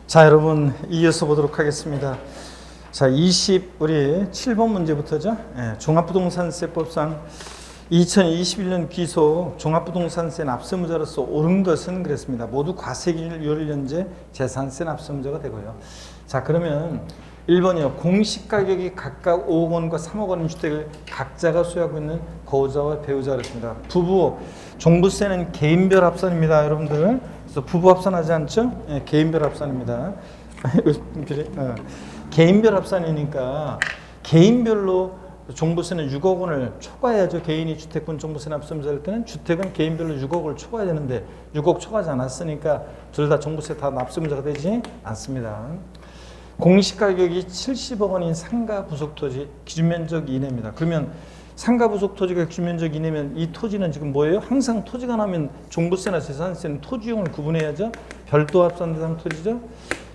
자, 여러분 이어서 보도록 하겠습니다. 자, 우리 7번 문제부터죠. 종합부동산세법상 2021년 귀속 종합부동산세 납세무자로서 옳은 것은 그랬습니다. 모두 과세기율 연재 재산세 납세무자가 되고요. 자, 그러면 1번이요. 공시가격이 각각 5억 원과 3억 원인 주택을 각자가 소유하고 있는 거주자와 배우자 그랬습니다. 부부, 종부세는 개인별 합산입니다. 여러분들. 그래서 부부 합산하지 않죠? 개인별 합산입니다. 개인별 합산이니까 개인별로 종부세는 6억 원을 초과해야죠. 개인이 주택분 종부세 납세무자 할 때는 주택은 개인별로 6억을 초과해야 되는데 6억 초과하지 않았으니까 둘 다 종부세 다 납세무자가 되지 않습니다. 공시가격이 70억 원인 상가 부속토지 기준면적 이내입니다. 그러면 상가 부속토지가 기준면적 이내면 이 토지는 지금 뭐예요? 항상 토지가 나면 종부세나 재산세는 토지용을 구분해야죠. 별도 합산 대상 토지죠.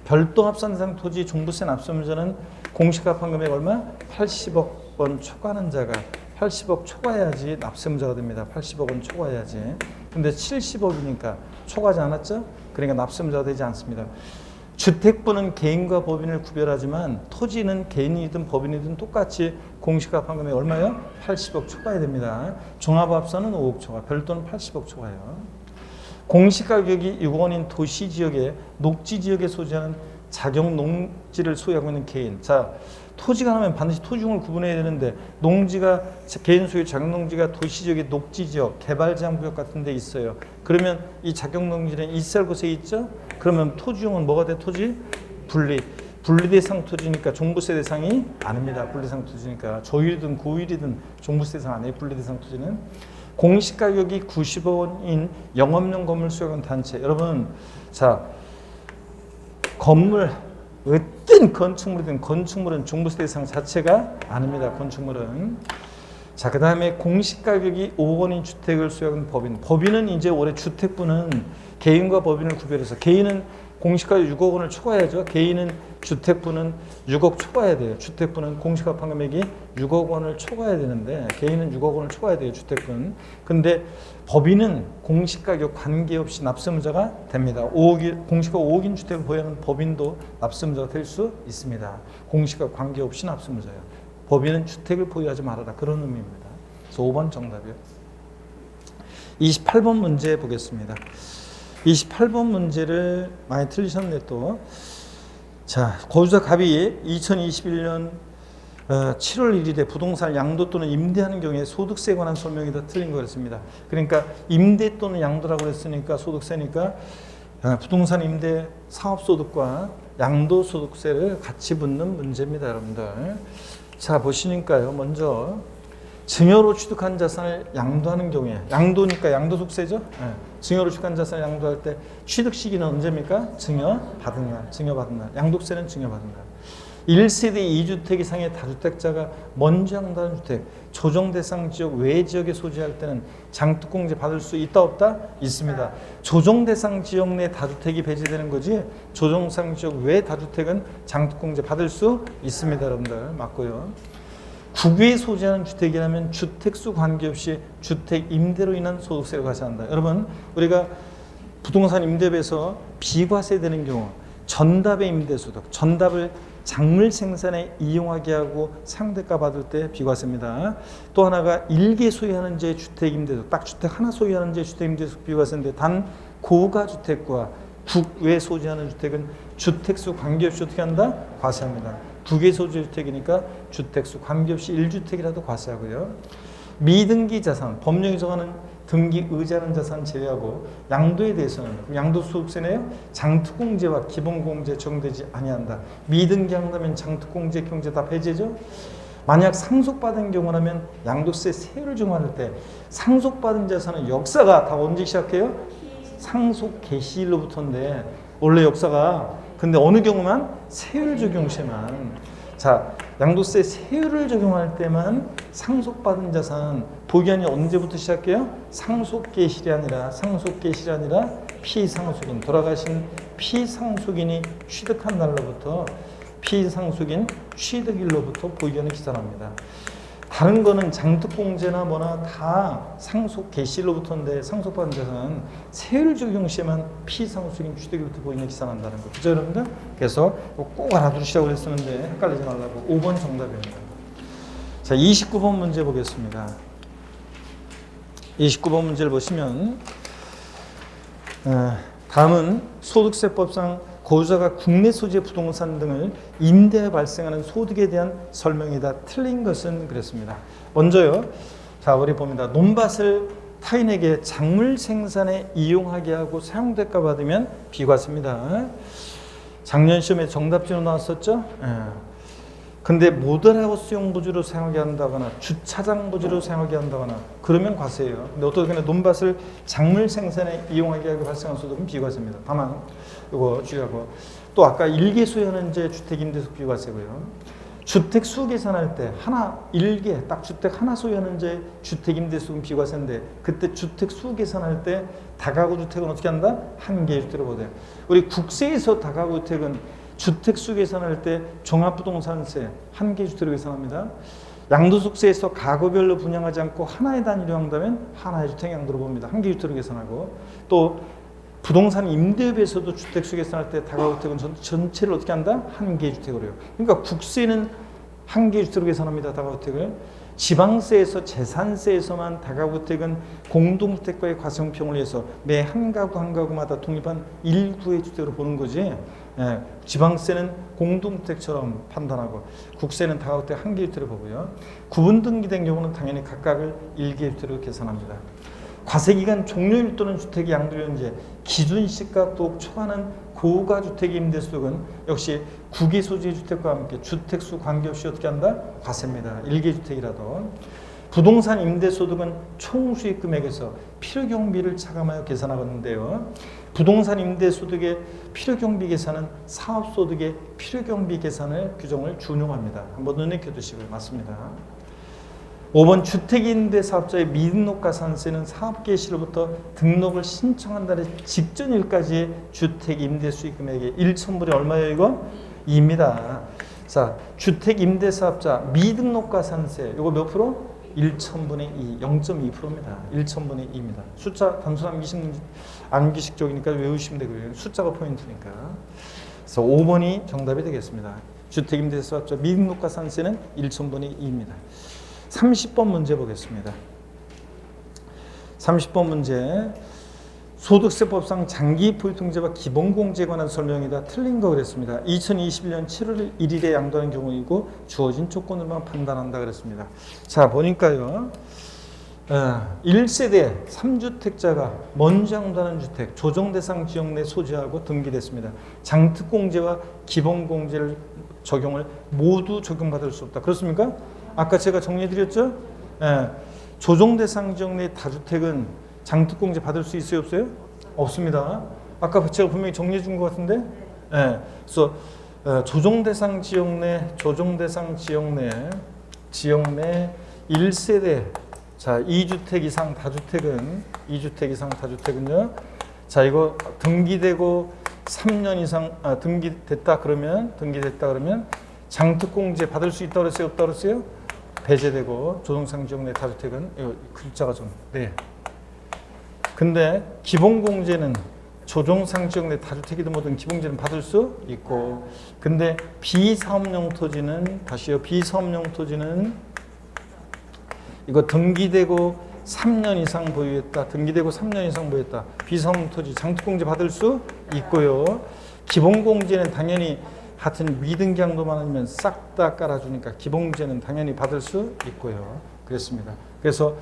별도 합산 대상 토지 종부세 납세무자는 공시가합한 금액 얼마? 80억 원 초과하는 자가 80억 초과해야지 납세무자가 됩니다. 80억 원 초과해야지. 근데 70억이니까 초과하지 않았죠? 그러니까 납세무자가 되지 않습니다. 주택부는 개인과 법인을 구별하지만 토지는 개인이든 법인이든 똑같이 공시가합한 금액 얼마요? 80억 초과해야 됩니다. 종합합산은 5억 초과, 별도는 80억 초과예요. 공시가격이 6억 원인 도시지역에 녹지지역에 소지하는 자격 농지를 소유하고 있는 개인. 자, 토지가 나면 반드시 토지용을 구분해야 되는데 농지가 개인 소유 자격농지가 도시지역의 녹지지역, 개발제한구역 같은 데 있어요. 그러면 이 자격농지는 있을 곳에 있죠? 그러면 토지용은 뭐가 돼? 토지? 분리대상 토지니까 종부세 대상이 아닙니다. 분리대상 토지니까 조율이든 고율이든 종부세 대상 아니에요. 분리대상 토지는. 공시가격이 90억 원인 영업용 건물 소유하는 단체. 여러분, 자, 건물 어떤 건축물이든 건축물은 종부세 대상 자체가 아닙니다. 건축물은. 자, 그 다음에 공시가격이 5억 원인 주택을 소유하는 법인. 법인은 이제 올해 주택부는 개인과 법인을 구별해서 개인은 공시가격 6억 원을 초과해야죠. 개인은 주택부는 6억 초과해야 돼요. 주택부는 공시가합한 금액이 6억 원을 초과해야 되는데 개인은 6억 원을 초과해야 돼요. 주택부는. 근데 법인은 공시가격 관계없이 납세무자가 됩니다. 공시가 5억인 주택을 보유하는 법인도 납세무자가 될 수 있습니다. 공시가 관계없이 납세무자예요. 법인은 주택을 보유하지 말아라. 그런 의미입니다. 그래서 5번 정답이요. 28번 문제 보겠습니다. 28번 문제를 많이 틀리셨네 또. 자, 거주자 갑이 2021년 7월 1일에 부동산을 양도 또는 임대하는 경우에 소득세에 관한 설명이 다 틀린 거였습니다. 그러니까 임대 또는 양도라고 했으니까 소득세니까 부동산 임대 사업소득과 양도소득세를 같이 붙는 문제입니다. 여러분들. 자, 보시니까요. 먼저 증여로 취득한 자산을 양도하는 경우에 양도니까 양도소득세죠. 증여로 취득한 자산을 양도할 때 취득 시기는 언제입니까? 증여받은 날. 양도세는 증여받은 날. 1세대 2주택 이상의 다주택자가 먼저 양도하는 주택, 조정대상 지역 외 지역에 소지할 때는 장특공제 받을 수 있다 없다? 있습니다. 조정대상 지역 내 다주택이 배제되는 거지 조정대상 지역 외 다주택은 장특공제 받을 수 있습니다. 여러분들 맞고요. 국외에 소지하는 주택이라면 주택수 관계없이 주택 임대로 인한 소득세를 과세한다. 여러분, 우리가 부동산 임대비에서 비과세 되는 경우 전답의 임대소득, 전답을 작물 생산에 이용하게 하고 상대가 받을 때 비과세입니다. 또 하나가 일개 소유하는 제 주택 임대소득, 딱 주택 하나 소유하는 제 주택 임대소득 비과세인데 단 고가 주택과 국외 소지하는 주택은 주택수 관계없이 어떻게 한다? 과세합니다. 두 개 소지 주택이니까 주택수 관계없이 1주택이라도 과세하고요. 미등기 자산, 법령이 정하는 등기 의지하는 자산 제외하고 양도에 대해서는 양도소득세네요. 장특공제와 기본공제 적용되지 아니한다. 미등기 한다면 장특공제 경제 다 배제죠. 만약 상속받은 경우라면 양도세 세율을 적용할 때 상속받은 자산은 역사가 다 언제 시작해요? 상속 개시일로부터인데 원래 역사가 근데 어느 경우만 세율 적용 시에만 자 양도세 세율을 적용할 때만 상속받은 자산 보기한이 언제부터 시작해요? 상속개시일이 아니라 피상속인 돌아가신 피상속인이 취득한 날로부터 피상속인 취득일로부터 보기한이 기산합니다. 다른 거는 장특공제나 뭐나 다 상속 개시로부터인데 상속받은 자산은 세율 적용 시에만 피상속인 주택으로부터 보이는 계산한다는 거. 그죠 여러분들? 그래서 꼭 알아두시라고 그랬었는데 헷갈리지 말라고. 5번 정답입니다. 자, 29번 문제 보겠습니다. 29번 문제를 보시면 다음은 소득세법상 거주자가 국내 소재 부동산 등을 임대에 발생하는 소득에 대한 설명이다. 틀린 것은 그랬습니다. 먼저요. 자, 우리 봅니다. 논밭을 타인에게 작물 생산에 이용하게 하고 사용대가 받으면 비과세입니다. 작년 시험에 정답지로 나왔었죠? 근데 모델하고 수용 부지로 사용하게 한다거나 주차장 부지로 사용하게 한다거나 그러면 과세예요. 근데 어떻게 논밭을 작물 생산에 이용하게 하고 발생한 소득은 비과세입니다. 다만 이거 주의하고 또 아까 일개 소유하는제 주택 임대소득 비과세고요. 주택 수 계산할 때 하나 일개 딱 주택 하나 소유하는제 주택 임대소득은 비과세인데 그때 주택 수 계산할 때 다가구 주택은 어떻게 한다? 한 개의 주택으로 보세요. 우리 국세에서 다가구 주택은 주택수 계산할 때 종합부동산세 한 개 주택으로 계산합니다. 양도소득세에서 가구별로 분양하지 않고 하나의 단위로 한다면 하나의 주택 양도로 봅니다. 한 개 주택으로 계산하고 또 부동산 임대업에서도 주택수 계산할 때 다가구주택은 전체를 어떻게 한다? 한 개 주택으로요. 그러니까 국세는 한 개 주택으로 계산합니다. 다가구주택을. 지방세에서 재산세에서만 다가구주택은 공동주택과의 과세형평을 위해서 매 한 가구 한 가구마다 독립한 일구의 주택으로 보는 거지. 지방세는 공동주택처럼 판단하고 국세는 다가구주택 한 개 주택으로 보고요. 구분 등기된 경우는 당연히 각각을 일개 주택으로 계산합니다. 과세기간 종료일 또는 주택이 양도연재 기준 시가도 초과하는 고가주택 임대소득은 역시 국외 소재 주택과 함께 주택수 관계없이 어떻게 한다? 과세입니다. 일개주택이라도. 부동산 임대소득은 총 수익 금액에서 필요경비를 차감하여 계산하는데요. 부동산 임대소득의 필요경비 계산은 사업소득의 필요경비 계산을 규정을 준용합니다. 한번 눈에 켜두시고요. 맞습니다. 5번 주택임대사업자의 미등록가산세는 사업개시로부터 등록을 신청한 달의 직전일까지의 주택임대수익금액의 1,000분의 얼마예요 이거? 2입니다. 자, 주택임대사업자 미등록가산세 이거 몇 프로? 1,000분의 2, 0.2%입니다. 1,000분의 2입니다. 숫자 단순 암기식 쪽이니까 외우시면 되고요. 숫자가 포인트니까. 그래서 5번이 정답이 되겠습니다. 주택임대사업자 미등록가산세는 1,000분의 2입니다. 30번 문제 보겠습니다. 30번 문제 소득세법상 장기보유통제와 기본공제에 관한 설명이다. 틀린 거 그랬습니다. 2021년 7월 1일에 양도하는 경우이고 주어진 조건으로만 판단한다 그랬습니다. 자 보니까요. 1세대 3주택자가 먼저 양도하는 주택 조정대상 지역 내 소지하고 등기됐습니다. 장특공제와 기본공제를 적용을 모두 적용받을 수 없다. 그렇습니까? 아까 제가 정리해드렸죠? 조정대상 지역 내 다주택은 장특공제 받을 수 있어요? 없어요? 없습니다. 아까 제가 분명히 정리해 준 것 같은데? 그래서 조정대상 지역 내 1세대 자 2주택 이상 다주택은요. 자 이거 등기되고 3년 이상 등기됐다 그러면 장특공제 받을 수 있다 그랬어요? 없다 그랬어요? 배제되고 조정상 지역 내 다주택은 이거 글자가 좀 근데 기본공제는 조정상 지역 내 다주택이든 뭐든 기본공제는 받을 수 있고 근데 비사업용 토지는 비사업용 토지는 이거 등기되고 3년 이상 보유했다. 비사업용 토지 장특공제 받을 수 있고요. 기본공제는 당연히 하여튼 미등기양도만 아니면 싹 다 깔아주니까 기본공제는 당연히 받을 수 있고요. 그랬습니다. 그래서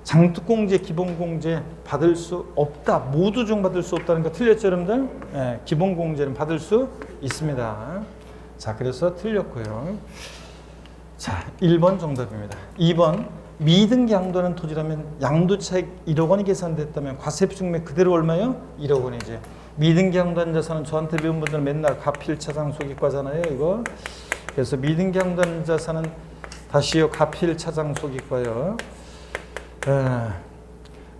장특공제, 기본공제 받을 수 없다. 모두 중 받을 수 없다는 거 틀렸죠, 여러분들? 기본공제는 받을 수 있습니다. 자, 그래서 틀렸고요. 자, 1번 정답입니다. 2번 미등기 양도하는 토지라면 양도차익 1억 원이 계산됐다면 과세표준액 그대로 얼마요? 1억 원이지. 미등기 양도한 자산은 저한테 배운 분들은 맨날 가필차장 소기과잖아요, 이거. 그래서 미등기 양도한 자산은 다시요 가필차장 소기과요.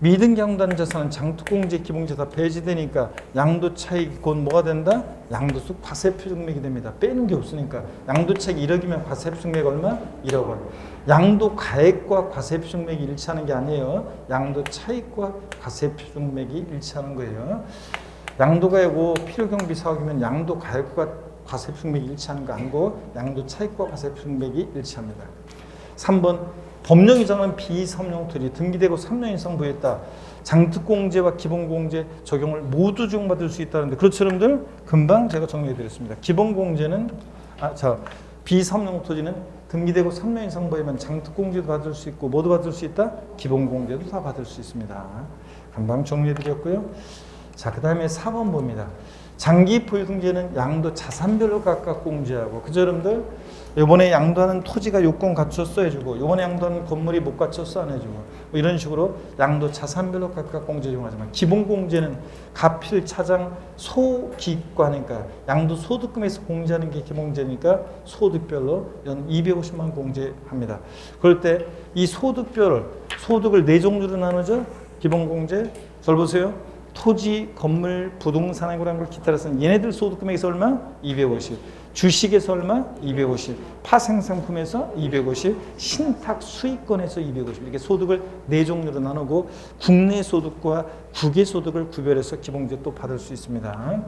미등기 양도한 자산은 장특공제, 기본공제 다 배제되니까 양도 차익 곧 뭐가 된다? 양도소 과세표준액이 됩니다. 빼는 게 없으니까. 양도 차익 1억이면 과세표준액 얼마? 1억 원. 양도 가액과 과세표준액이 일치하는 게 아니에요. 양도 차익과 과세표준액이 일치하는 거예요. 양도 가액고 필요경비 사업이면 양도 가액과 과세표준액이 일치하는 거 아니고 양도 차익과 과세표준액이 일치합니다. 3번 법령이정한 비섬용 토지 등기되고 3년 이상 부여했다. 장특공제와 기본공제 적용을 모두 적용받을 수 있다는데 그렇죠 여러분들? 금방 제가 정리해 드렸습니다. 기본공제는 비섬용 토지는 등기되고 3년 이상 부여하면 장특공제도 받을 수 있고 모두 받을 수 있다? 기본공제도 다 받을 수 있습니다. 금방 정리해 드렸고요. 자, 그 다음에 4번 봅니다. 장기 보유등재는 양도 자산별로 각각 공제하고 그죠 여러분들? 이번에 양도하는 토지가 요건 갖췄어 해주고 이번에 양도하는 건물이 못 갖췄어 안 해주고 뭐 이런 식으로 양도 자산별로 각각 공제 적용하지만 기본공제는 가필, 차장, 소기과니까 양도 소득금에서 공제하는 게 기본공제니까 소득별로 연 250만 공제합니다. 그럴 때 이 소득별, 소득을 4종류로 나누죠. 기본공제 잘 보세요. 토지, 건물, 부동산이라는 걸 기타로서는 얘네들 소득금액에서 얼마? 250. 주식에서 얼마? 250. 파생상품에서 250. 신탁 수익권에서 250. 이렇게 소득을 4종류로 나누고 국내 소득과 국외 소득을 구별해서 기본공제 또 받을 수 있습니다.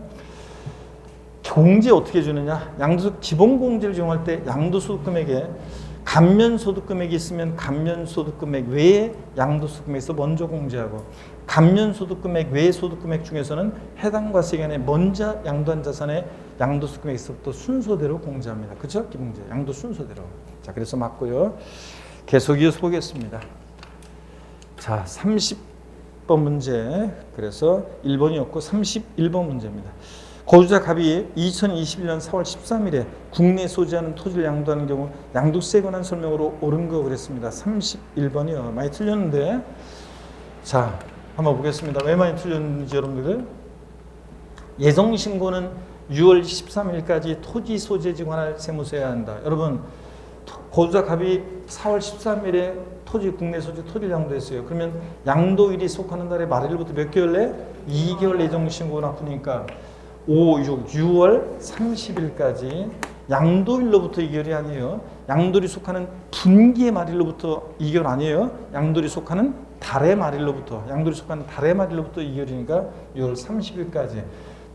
공제 어떻게 주느냐? 양도소득 기본공제를 적용할 때 양도소득금액에 감면소득금액이 있으면 감면소득금액 외에 양도소득금액에서 먼저 공제하고 감면소득금액 외의 소득금액 중에서는 해당 과세기간에 먼저 양도한 자산의 양도소득금액에서부터 순서대로 공제합니다. 그렇죠? 기본공제 양도 순서대로. 자, 그래서 맞고요. 계속 이어서 보겠습니다. 자, 30번 문제. 그래서 1번이었고 31번 문제입니다. 거주자 갑이 2021년 4월 13일에 국내에 소지하는 토지를 양도하는 경우 양도세에 관한 설명으로 옳은 거 그랬습니다. 31번이요. 많이 틀렸는데 자 한번 보겠습니다. 왜 많이 틀렸는지 여러분들. 예정신고는 6월 13일까지 토지 소재지 관할 세무서에 해야 한다. 여러분 거주자 갑이 4월 13일에 토지 국내 소지 토지를 양도했어요. 그러면 양도일이 속하는 달의 말일부터 몇 개월 내? 2개월 예정신고가 나쁘니까 5, 6, 6월 30일까지 양도일로부터 2개월이 아니에요. 양도일이 속하는 분기의 말일로부터 2개월 아니에요. 양도일이 속하는 달의 말일로부터 2개월이니까 6월 30일까지.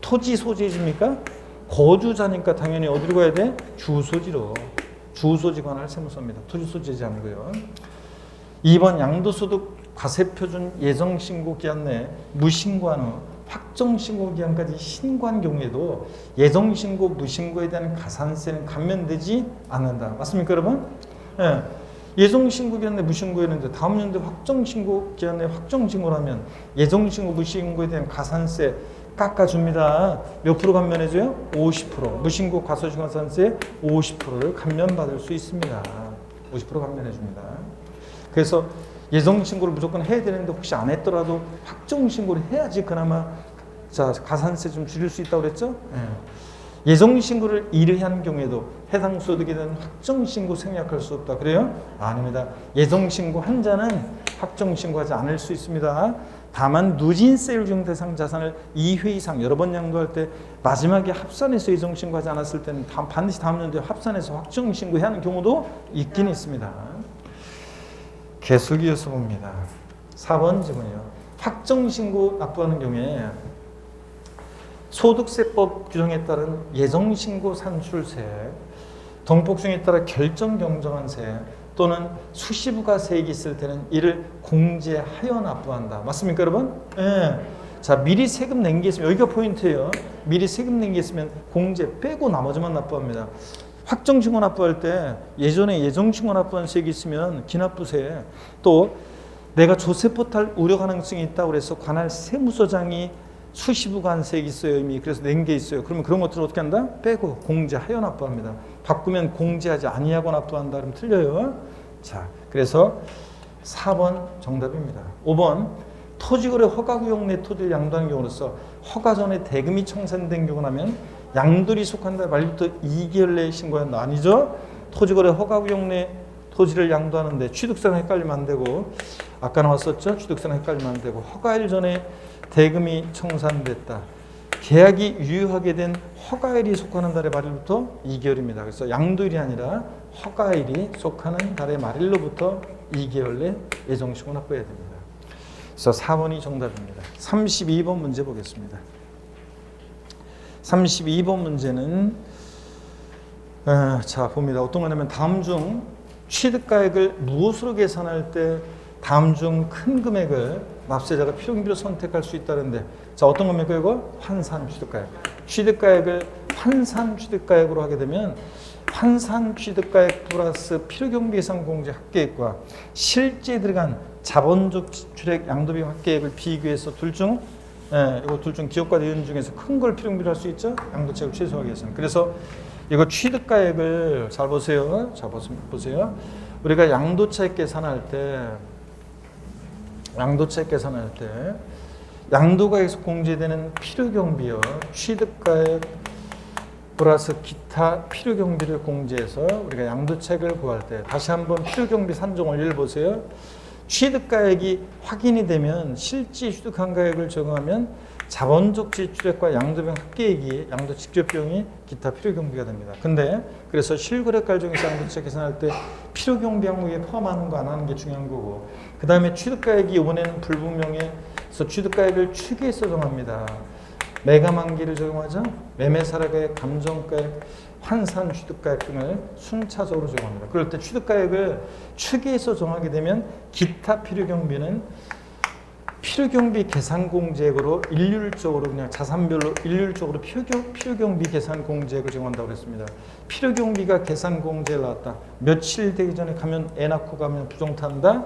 토지 소재지입니까? 거주자니까 당연히 어디로 가야 돼? 주소지로. 주소지 관할 세무서입니다. 토지 소재지 아니고요. 2번 양도소득 과세표준 예정신고 기한 내에 무신고한 후 확정신고 기한까지 신고한 경우에도 예정신고, 무신고에 대한 가산세는 감면되지 않는다. 맞습니까, 여러분? 예. 예정신고 기한 내 무신고했는데 다음 연도에 확정신고 기한 내 확정신고라면 예정신고, 무신고에 대한 가산세 깎아줍니다. 몇 프로 감면해줘요? 50%. 무신고 과소시가산세 50%를 감면받을 수 있습니다. 50% 감면해줍니다. 그래서 예정신고를 무조건 해야 되는데 혹시 안 했더라도 확정신고를 해야지 그나마 자 가산세 좀 줄일 수 있다고 그랬죠? 예. 예정신고를 이르한 경우에도 해당 소득에 대한 확정신고 생략할 수 없다. 그래요? 아닙니다. 예정신고 한 자는 확정신고하지 않을 수 있습니다. 다만 누진세율 중 대상 자산을 2회 이상 여러 번 양도할 때 마지막에 합산해서 예정신고하지 않았을 때는 반드시 다음 연도에 합산해서 확정신고해야 하는 경우도 있긴 있습니다. 계속 이어서 봅니다. 4번 질문이요. 확정신고 납부하는 경우에 소득세법 규정에 따른 예정신고 산출세, 동폭중에 따라 결정경정한세 또는 수시부가세액이 있을 때는 이를 공제하여 납부한다. 맞습니까, 여러분? 예. 자, 미리 세금 낸 게 있으면 여기가 포인트예요. 미리 세금 낸 게 있으면 공제 빼고 나머지만 납부합니다. 확정신고 납부할 때 예전에 예정신고 납부한 세액이 있으면 기납부세 또 내가 조세포탈 우려 가능성이 있다고 그래서 관할 세무서장이 수시부간 세액이 있어요. 이미 그래서 낸 게 있어요. 그러면 그런 것들을 어떻게 한다? 빼고 공제하여 납부합니다. 바꾸면 공제하지 아니하고 납부한다. 그러면 틀려요. 자, 그래서 4번 정답입니다. 5번 토지거래 허가구역 내 토지를 양도하는 경우로서 허가 전에 대금이 청산된 경우라면 양도일이 속한다 말부터 2개월 내에 신고한다. 아니죠? 토지거래 허가구역 내 토지를 양도하는데 취득세랑 헷갈리면 안 되고 아까 나왔었죠. 취득세랑 헷갈리면 안 되고 허가일 전에 대금이 청산됐다. 계약이 유효하게 된 허가일이 속하는 달의 말일부터 2개월입니다. 그래서 양도일이 아니라 허가일이 속하는 달의 말일로부터 2개월 내 예정시효를 납부해야 됩니다. 그래서 4번이 정답입니다. 32번 문제 보겠습니다. 32번 문제는 자 봅니다. 어떤 거냐면 다음 중 취득가액을 무엇으로 계산할 때 다음 중 큰 금액을 납세자가 필요경비로 선택할 수 있다는데 자 어떤 겁니까 이거? 환산 취득가액. 취득가액을 환산 취득가액으로 하게 되면 환산 취득가액 플러스 필요경비 계산 공제 합계액과 실제 들어간 자본적 지출액 양도비용 합계액을 비교해서 이거 둘 중 기업과 대연 중에서 큰 걸 필요경비로 할 수 있죠? 양도책을 최소화하기 위해서는. 그래서 이거 취득가액을 잘 보세요. 자 보세요. 우리가 양도책 계산할 때 양도가액에서 공제되는 필요경비요. 취득가액 플러스 기타 필요경비를 공제해서 우리가 양도책을 구할 때 다시 한번 필요경비 산정 원리를 보세요. 취득가액이 확인이 되면 실제 취득한 가액을 적용하면 자본적 지출액과 양도비용 합계액이 양도 직접비용이 기타 필요경비가 됩니다. 근데 그래서 실거래가 중에서 양도책 계산할 때 필요경비 항목에 포함하는 거 안 하는 게 중요한 거고 그 다음에 취득가액이 이번에는 불분명해서 취득가액을 추계해서 정합니다. 매가만기를 적용하죠. 매매사례가액, 감정가액, 환산 취득가액 등을 순차적으로 적용합니다. 그럴 때 취득가액을 추계해서 정하게 되면 기타 필요경비는 필요경비 계산 공제액으로 일률적으로 그냥 자산별로 일률적으로 필요경비 계산 공제액을 적용한다고 그랬습니다. 필요경비가 계산 공제를 나왔다. 며칠 되기 전에 가면 애 낳고 가면 부정탄다.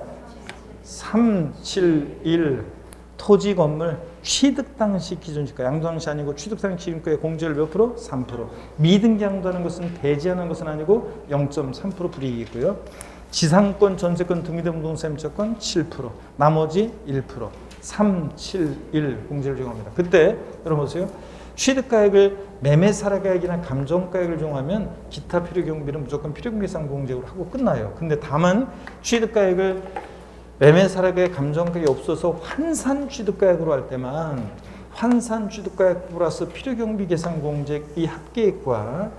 371 토지 건물 취득 당시 기준시가 양도 당시 아니고 취득 당시 기준가의 공제율 몇 프로? 3%. 미등기 양도하는 것은 배제하는 것은 아니고 0.3% 불이익이고요. 지상권, 전세권, 등기된 부동산 임차권 7%, 나머지 1%, 371 공제를 적용합니다. 그때 여러분 보세요. 취득가액을 매매사례가액이나 감정가액을 적용하면 기타 필요경비는 무조건 필요경비상 공제로 하고 끝나요. 근데 다만 취득가액을 매매사례가액, 감정가액이 없어서 환산 취득가액으로 할 때만 환산 취득가액 플러스 필요경비 계산 공제액 이 합계액과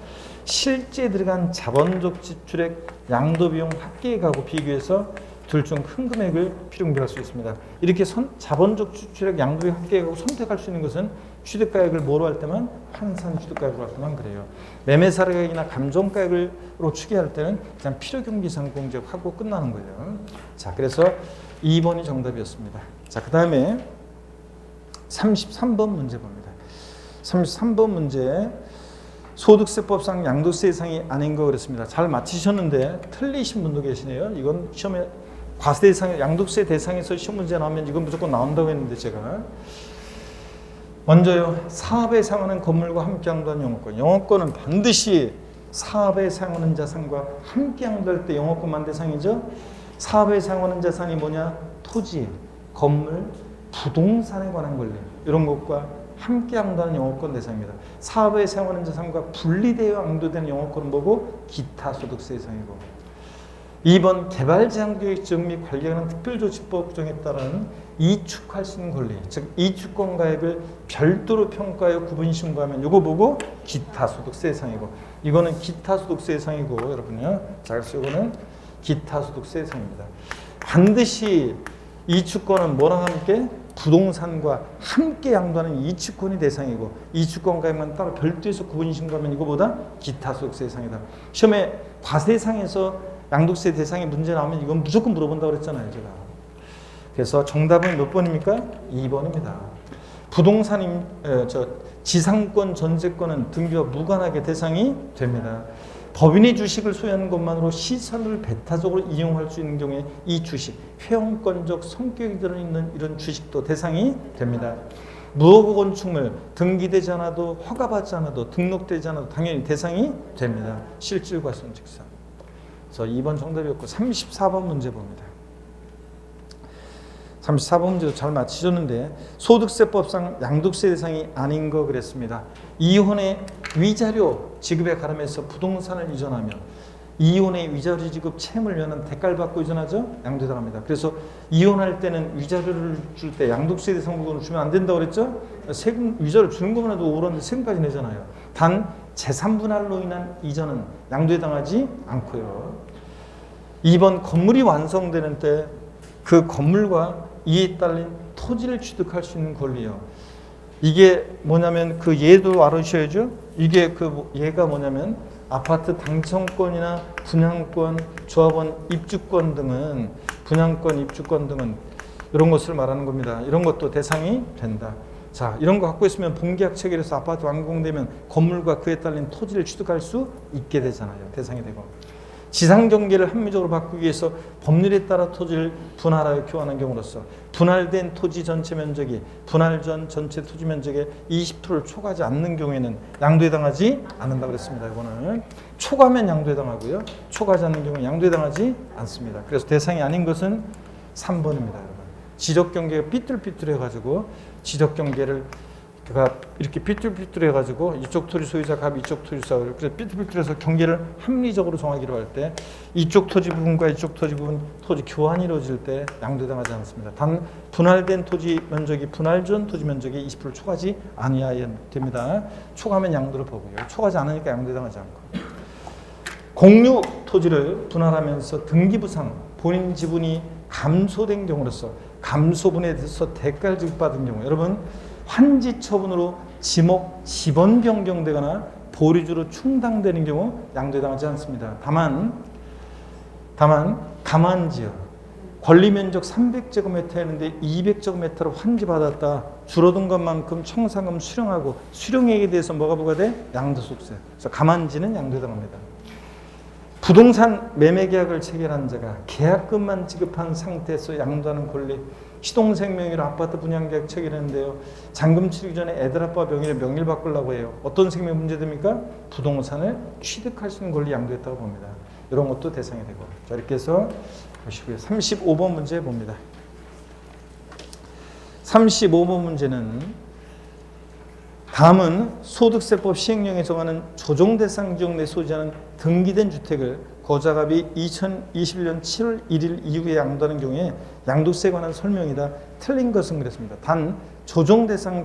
실제 들어간 자본적 지출액 양도비용 합계액하고 비교해서 둘 중 큰 금액을 필요경비할 수 있습니다. 이렇게 자본적 지출액 양도비용 합계액하고 선택할 수 있는 것은 취득가액을 뭐로 할 때만 환산 취득가액으로 할 때만 그래요. 매매사례가액이나 감정가액으로 추계할 때는 그냥 필요경비상 공제하고 끝나는 거예요. 자, 그래서 2번이 정답이었습니다. 자, 그 다음에 33번 문제 봅니다. 33번 문제 소득세법상 양도세 대상이 아닌 거 그랬습니다. 잘 맞히셨는데 틀리신 분도 계시네요. 이건 시험에 과세 대상, 양도세 대상에서 시험 문제 나오면 이건 무조건 나온다고 했는데 제가 먼저요. 사업에 사용하는 건물과 함께 양도한 영업권. 영업권은 반드시 사업에 사용하는 자산과 함께 양도할 때 영업권만 대상이죠. 사업에 사용하는 자산이 뭐냐? 토지, 건물, 부동산에 관한 권리 이런 것과 함께 양도하는 영업권 대상입니다. 사업에 사용하는 자산과 분리되어 양도되는 영업권은 뭐고? 기타 소득세 대상이고 2번 개발제한구역 지역 및 관리하는 특별조치법 규정에 따른 이축할 수 있는 권리 즉 이축권 가액을 별도로 평가하여 구분 신고하면 이거 보고 기타 소득세 대상이고 이거는 기타 소득세 대상이고 여러분요. 자 그래서 이거는 기타 소득세 대상입니다. 반드시 이축권은 뭐랑 함께? 부동산과 함께 양도하는 이축권이 대상이고 이축권 가액만 따로 별도에서 구분 신고하면 이거보다 기타 소득세 대상이다. 시험에 과세상에서 양도세 대상의 문제 나오면 이건 무조건 물어본다고 그랬잖아요, 제가. 그래서 정답은 몇 번입니까? 2번입니다. 부동산, 지상권, 전세권은 등기와 무관하게 대상이 됩니다. 법인이 주식을 소유하는 것만으로 시설을 배타적으로 이용할 수 있는 경우에 이 주식, 회원권적 성격이 들어있는 이런 주식도 대상이 됩니다. 무허가 건축물 등기되지 않아도 허가받지 않아도 등록되지 않아도 당연히 대상이 됩니다. 실질과 손직상. 그래서 2번 정답이었고 34번 문제 봅니다. 34번 문제도 잘 맞히셨는데 소득세법상 양도세 대상이 아닌 거 그랬습니다. 이혼의 위자료 지급에 가름해서 부동산을 이전하면 이혼의 위자료 지급 채무를 위한 대가를 받고 이전하죠? 양도에 해당합니다. 그래서 이혼할 때는 위자료를 줄 때 양도세 대상 부분을 주면 안 된다고 그랬죠? 세금, 위자료 주는 것만 해도 오르는데 세금까지 내잖아요. 단 재산 분할로 인한 이전은 양도에 해당하지 않고요. 2번 건물이 완성되는 때 그 건물과 이에 딸린 토지를 취득할 수 있는 권리요. 이게 뭐냐면 그 예도 알아주셔야죠. 이게 얘가 뭐냐면 아파트 당첨권이나 분양권, 조합원 입주권 등은 이런 것을 말하는 겁니다. 이런 것도 대상이 된다. 자, 이런 거 갖고 있으면 본계약 체결해서 아파트 완공되면 건물과 그에 딸린 토지를 취득할 수 있게 되잖아요. 대상이 되고. 지상 경계를 합리적으로 바꾸기 위해서 법률에 따라 토지를 분할하여 교환한 경우로서 분할된 토지 전체 면적이 분할 전 전체 토지 면적의 20%를 초과하지 않는 경우에는 양도에 해당하지 않는다고 그랬습니다. 이거는 초과하면 양도에 해당하고요. 초과하지 않는 경우는 양도에 해당하지 않습니다. 그래서 대상이 아닌 것은 3번입니다. 여러분. 지적 경계가 삐뚤삐뚤해 가지고 지적 경계를 이렇게 삐뚤삐뚤해 가지고 이쪽 토지 소유자가 이쪽 토지 소유자 그래서 삐뚤삐뚤해서 경계를 합리적으로 정하기로 할 때 이쪽 토지 부분과 이쪽 토지 부분 토지 교환이 이루어질 때 양도에 해당하지 않습니다. 단 분할된 토지 면적이 분할 전 토지 면적이 20%를 초과하지 아니어야 됩니다. 초과하면 양도를 보고요. 초과하지 않으니까 양도에 해당하지 않고. 공유 토지를 분할하면서 등기부상 본인 지분이 감소된 경우로서 감소분에 대해서 대가를 지급받은 경우 여러분 환지 처분으로 지번 변경되거나 보류주로 충당되는 경우 양도에 해당하지 않습니다. 다만 가만지역 권리면적 300제곱미터였는데 200제곱미터로 환지받았다. 줄어든 것만큼 청산금 수령하고 수령액에 대해서 뭐가 부과돼? 양도소득세. 그래서 가만지는 양도에 해당합니다. 부동산 매매계약을 체결한 자가 계약금만 지급한 상태에서 양도하는 권리 시동생명의로 아파트 분양계약 체결했는데요. 잔금 치르기 전에 애들 아빠 명의를 바꾸려고 해요. 어떤 생명이 문제됩니까? 부동산을 취득할 수 있는 권리 양도했다고 봅니다. 이런 것도 대상이 되고. 자, 이렇게 해서 보시고요. 35번 문제 봅니다. 35번 문제는 다음은 소득세법 시행령에 정하는 조정대상 지역 내 소지하는 등기된 주택을 거주자갑이 2021년 7월 1일 이후에 양도하는 경우에 양도세에 관한 설명이다. 틀린 것은 그랬습니다. 단 조정대상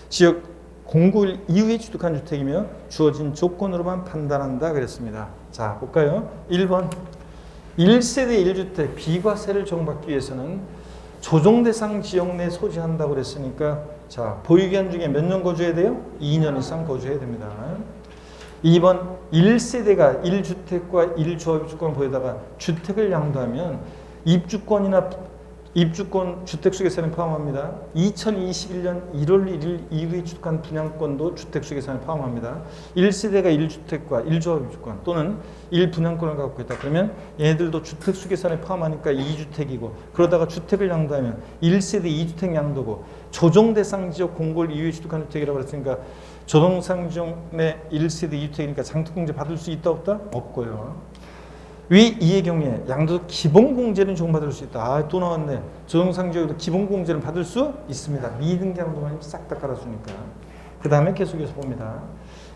지역 091 이후에 취득한 주택이며 주어진 조건으로만 판단한다 그랬습니다. 자, 볼까요? 1번 1세대 1주택 비과세를 적용받기 위해서는 조정대상 지역 내 소지한다고 그랬으니까 자, 보유기간 중에 몇 년 거주해야 돼요? 2년 이상 거주해야 됩니다. 2번 1세대가 1주택과 1조합 입주권을 보유다가 주택을 양도하면 입주권 주택수익계산에 포함합니다. 2021년 1월 1일 이후에 취득한 분양권도 주택수익계산에 포함합니다. 1세대가 1주택과 1조합 입주권 또는 1분양권을 갖고 있다. 그러면 얘네들도 주택수익계산에 포함하니까 2주택이고 그러다가 주택을 양도하면 1세대 2주택 양도고 조정대상 지역 공고를 이후에 취득한 주택이라고 그랬으니까 조정대상 지역 내 1세대 2주택이니까 장특공제 받을 수 있다 없다? 없고요. 위 이의 경우에 양도 기본공제는 적용받을 수 있다. 아, 또 나왔네. 조정상 지역도 기본공제는 받을 수 있습니다. 미등기 양도만 싹 다 깔아주니까. 그 다음에 계속해서 봅니다.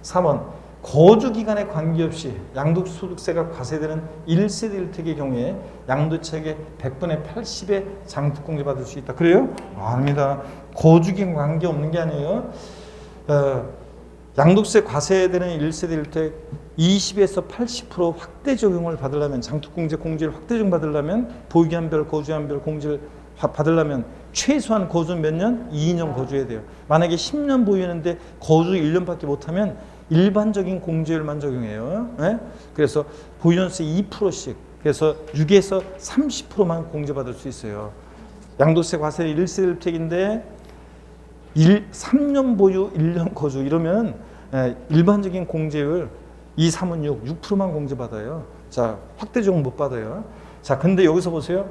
3번 거주기간에 관계없이 양도소득세가 과세되는 1세대 1택의 경우에 양도차익의 100분의 80의 장특공제 받을 수 있다. 그래요? 아닙니다. 거주기간 관계없는 게 아니에요. 양도세 과세되는 1세대 1택 20에서 80% 확대 적용을 받으려면 장특공제 공제를 확대 적용 받으려면 보유기한별 거주기한별 공제를 받으려면 최소한 거주 몇 년? 2년 거주해야 돼요. 만약에 10년 보유했는데 거주 1년밖에 못하면 일반적인 공제율만 적용해요. 네? 그래서 보유연수 2%씩 그래서 6에서 30%만 공제받을 수 있어요. 양도세 과세 1세대 1택인데 3년 보유 1년 거주 이러면 일반적인 공제율 2, 3은 6, 6%만 공제받아요. 자, 확대 적용 못 받아요. 자, 근데 여기서 보세요.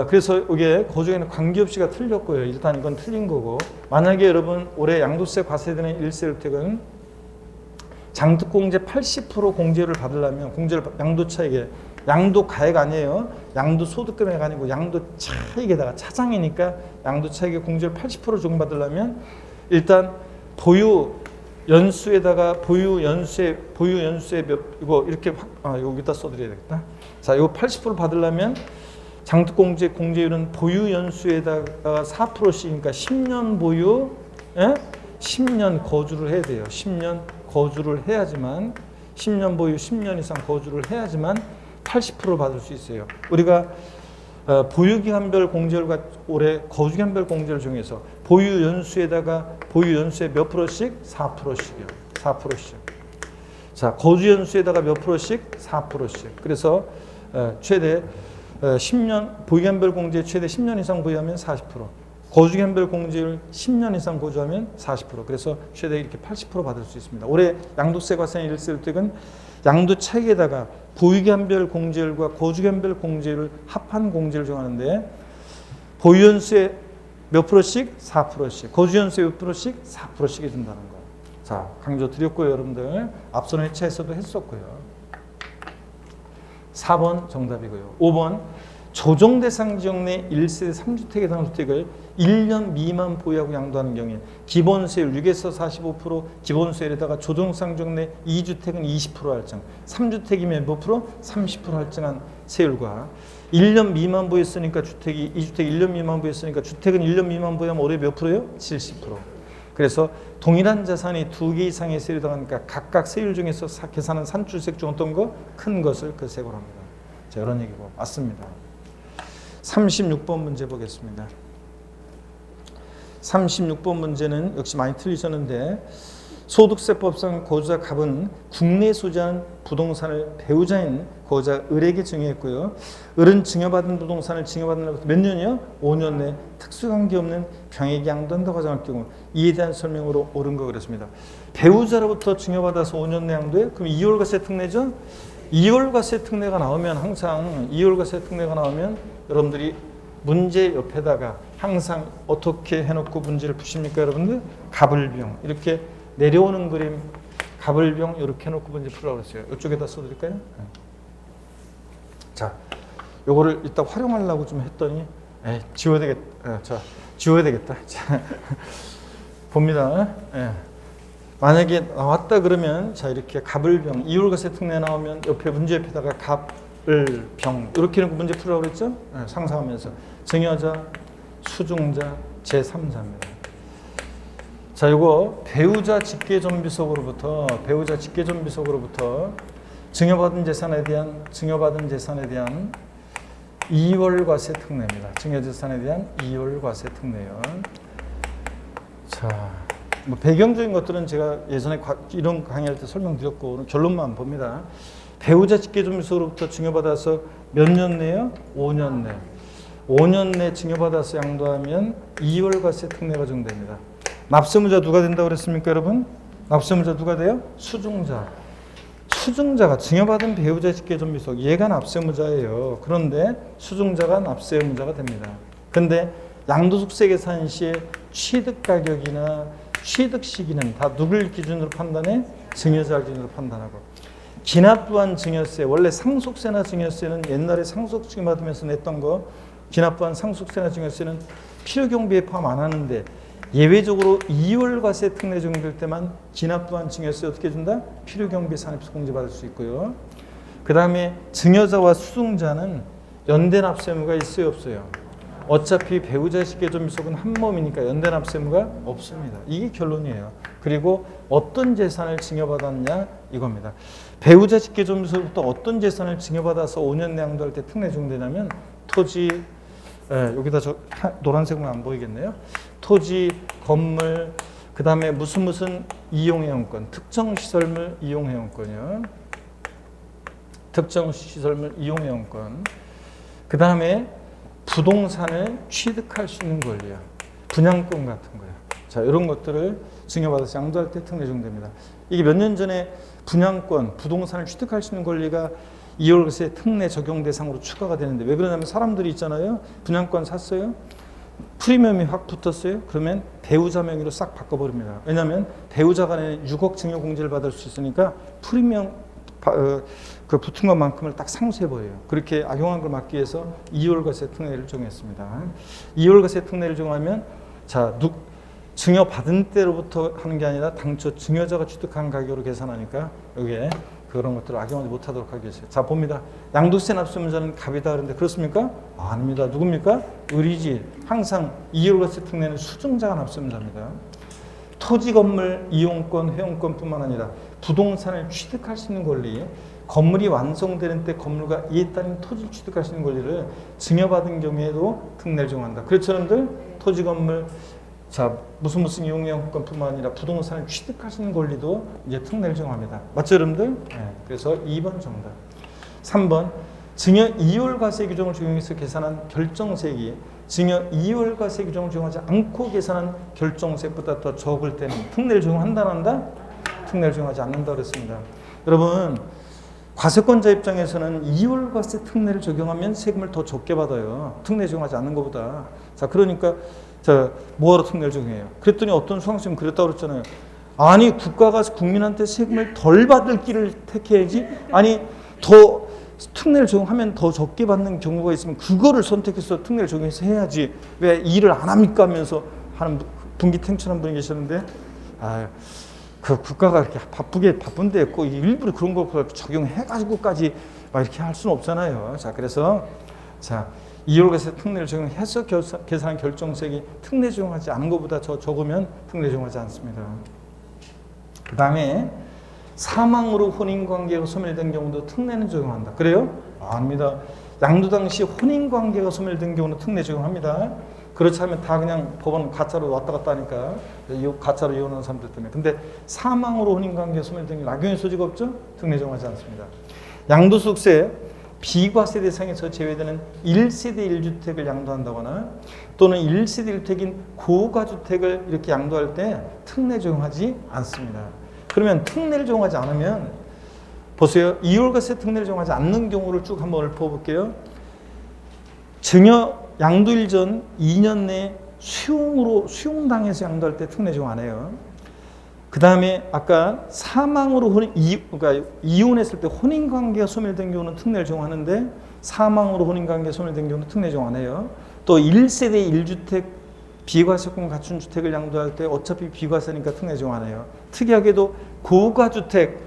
그래서 이게 거주에는 관계없이가 틀렸고요. 일단 이건 틀린 거고. 만약에 여러분 올해 양도세 과세되는 1세대 1택은 장특공제 80% 공제를 받으려면 공제를 양도차익에 양도가액 아니에요. 양도소득금액 아니고 양도차익에다가 차장이니까 양도차익의 공제를 80% 적용받으려면 일단 보유 연수에다가 보유 연수의 이거 이렇게 여기다 써드려야 되겠다. 자, 이거 80% 받으려면 장특공제 공제율은 보유 연수에다가 4%씩이니까 10년 보유, 10년 거주를 해야 돼요. 10년 거주를 해야지만 10년 보유 10년 이상 거주를 해야지만 80% 받을 수 있어요. 우리가 보유기간별 공제율과 올해 거주기간별 공제를 정해서 보유 연수에 몇 프로씩? 4%씩이요. 4%씩. 자, 거주 연수에다가 몇 프로씩? 4%씩. 그래서 최대 10년 보유기간별 공제 최대 10년 이상 보유하면 40%. 거주기간별 공제율 10년 이상 거주하면 40%. 그래서 최대 이렇게 80% 받을 수 있습니다. 올해 양도세 과세나 1세율 양도 차익에다가 보유기간별 공제율과 거주기간별 공제율을 합한 공제를 정하는데 보유연수에 몇 프로씩? 4%씩. 거주연수에 몇 프로씩? 4%씩 해준다는 거. 자, 강조 드렸고요. 여러분들 앞선 회차에서도 했었고요. 4번 정답이고요. 5번 조정 대상 지역 내 1세대 3주택에 해당 주택을 1년 미만 보유하고 양도하는 경우에 기본세율 6에서 45%, 기본세율에다가 조정 대상 지역 내 2주택은 20% 할증, 3주택이면 몇 프로? 30% 할증한 세율과 1년 미만 보유했으니까 주택이 2주택 1년 미만 보유했으니까 주택은 1년 미만 보유하면 올해 몇 프로요? 70%. 그래서 동일한 자산이 2개 이상의 세율이 들어가니까 각각 세율 중에서 계산한 산출세 중 어떤 거? 큰 것을 그 세고로 합니다. 자, 이런 얘기고 맞습니다. 36번 문제 보겠습니다. 36번 문제는 역시 많이 틀리셨는데 소득세법상 거주자 갑은 국내에 소지하는 부동산을 배우자인 거주자 을에게 증여했고요. 을은 증여받은 부동산을 증여받은 몇 년이요? 5년 내 특수관계없는 병에게 양도한다고 가정할 경우 이에 대한 설명으로 옳은 거 그랬습니다. 배우자로부터 증여받아서 5년 내 양도해? 그럼 2월과세 특례죠? 2월과세 특례가 나오면 항상 2월과세 특례가 나오면 여러분들이 문제 옆에다가 항상 어떻게 해놓고 문제를 푸십니까 여러분들? 갑을병 이렇게 내려오는 그림 갑을병 이렇게 해놓고 문제 풀라고 그랬어요. 이쪽에다 써드릴까요? 자, 요거를 이따 활용하려고 좀 했더니 지워야 되겠다. 지워야 되겠다. 자, 봅니다. 만약에 나왔다 그러면 자 이렇게 갑을병 2월과세 특례 나오면 옆에 문제 옆에다가 갑을병 이렇게 해놓고 문제 풀라고 그랬죠? 상상하면서 증여자, 수중자, 제3자입니다. 자, 이거 배우자 직계존비속으로부터 증여받은 재산에 대한 2월과세 특례입니다. 증여재산에 대한 2월과세 특례요. 자, 뭐 배경적인 것들은 제가 예전에 이런 강의할 때 설명드렸고 오늘 결론만 봅니다. 배우자 직계존비속으로부터 증여받아서 몇 년 내요? 5년 내. 5년 내 증여받아서 양도하면 2월과세 특례가 적용됩니다. 납세무자 누가 된다고 그랬습니까, 여러분? 납세무자 누가 돼요? 수중자. 수중자가 증여받은 배우자 직계존비속 얘가 납세무자예요. 그런데 수중자가 납세무자가 됩니다. 근데 양도소득세 계산 시에 취득 가격이나 취득 시기는 다 누굴 기준으로 판단해? 증여자 기준으로 판단하고. 기납부한 증여세, 원래 상속세나 증여세는 옛날에 상속 증여받으면서 냈던 거 기납부한 상속세나 증여세는 필요경비에 포함 안 하는데 예외적으로 2월과세 특례 적용될 때만 기납부한 증여세 어떻게 준다? 필요경비 산입세 공제받을 수 있고요. 그 다음에 증여자와 수중자는 연대 납세무가 있어요, 없어요? 어차피 배우자 직계존비속은 한 몸이니까 연대 납세무가 없습니다. 이게 결론이에요. 그리고 어떤 재산을 증여받았냐 이겁니다. 배우자 직계존비속부터 어떤 재산을 증여받아서 5년 내 양도할 때 특례 적용되냐면 토지, 여기다 노란색은 안 보이겠네요. 토지, 건물, 그 다음에 무슨 이용회원권, 특정시설물 이용회원권이요. 특정시설물 이용회원권. 그 다음에 부동산을 취득할 수 있는 권리야. 분양권 같은 거야. 자, 이런 것들을 증여받아서 양도할 때 특례 적용됩니다. 이게 몇 년 전에 분양권, 부동산을 취득할 수 있는 권리가 2월과세 특례 적용 대상으로 추가가 되는데 왜 그러냐면 사람들이 있잖아요. 분양권 샀어요. 프리미엄이 확 붙었어요. 그러면 배우자 명의로 싹 바꿔버립니다. 왜냐하면 배우자 간에 6억 증여 공제를 받을 수 있으니까 프리미엄 그 붙은 것만큼을 딱 상쇄해버려요. 그렇게 악용한 걸 막기 위해서 2월과세 특례를 적용했습니다. 2월과세 특례를 적용하면 자, 증여받은 때로부터 하는 게 아니라 당초 증여자가 취득한 가격으로 계산하니까 여기에 그런 것들을 악용하지 못하도록 하기 위해서. 자, 봅니다. 양도세 납세문자는 갑이다 그런데 그렇습니까? 아닙니다. 누굽니까? 을이지. 항상 이율과세 특례는 수증자가 납세문자입니다. 토지, 건물, 이용권, 회원권뿐만 아니라 부동산을 취득할 수 있는 권리, 건물이 완성되는 때 건물과 이에 따른 토지를 취득할 수 있는 권리를 증여받은 경우에도 특례를 적용한다. 그렇죠, 여러분들? 토지, 건물, 자, 무슨 이용권뿐만 아니라 부동산을 취득할 수 있는 권리도 이제 특례를 적용합니다. 맞죠, 여러분들? 네. 그래서 2번 정답. 3번, 증여 이율과세 규정을 적용해서 계산한 결정세액이 증여 이율과세 규정을 적용하지 않고 계산한 결정세액보다 더 적을 때는 특례를 적용한다, 안 한다? 특례를 적용하지 않는다 그랬습니다. 여러분, 과세권자 입장에서는 이율과세 특례를 적용하면 세금을 더 적게 받아요. 특례 적용하지 않는 것보다. 자, 그러니까 자, 뭐하러 특례를 적용해요? 그랬더니 어떤 수강생은 그랬다고 그랬잖아요. 아니, 국가가 국민한테 세금을 덜 받을 길을 택해야지. 아니, 더 특례를 적용하면 더 적게 받는 경우가 있으면 그거를 선택해서 특례를 적용해서 해야지. 왜 일을 안 합니까? 하면서 하는 분기탱천한 분이 계셨는데, 그 국가가 이렇게 바쁜데 있고 일부러 그런 걸 적용해가지고까지 막 이렇게 할 수는 없잖아요. 자, 그래서 자, 이율과세 특례를 적용해서 계산한 결정세액이 특례 적용하지 않은 것보다 더 적으면 특례 적용하지 않습니다. 그 다음에 사망으로 혼인관계가 소멸된 경우도 특례는 적용한다. 그래요? 아닙니다. 양도 당시 혼인관계가 소멸된 경우는 특례 적용합니다. 그렇지 않으면 다 그냥 법원 가짜로 왔다 갔다 하니까 가짜로 이혼하는 사람들 때문에. 근데 사망으로 혼인관계가 소멸된 경우 악용의 소지가 없죠? 특례 적용하지 않습니다. 양도소득세 비과세 대상에서 제외되는 1세대 1주택을 양도한다거나 또는 1세대 1주택인 고가주택을 이렇게 양도할 때 특례 적용하지 않습니다. 그러면 특례를 적용하지 않으면 보세요. 이율과세 특례를 적용하지 않는 경우를 쭉 한번 읊어볼게요. 증여 양도일 전 2년 내에 수용당해서 양도할 때 특례 적용 안 해요. 그 다음에 아까 사망으로 그러니까 이혼했을 때 혼인관계가 소멸된 경우는 특례를 적용하는데 사망으로 혼인관계가 소멸된 경우는 특례 적용 안 해요. 또 1세대 1주택 비과세권 갖춘 주택을 양도할 때 어차피 비과세니까 특례 적용 안 해요. 특이하게도 고가주택을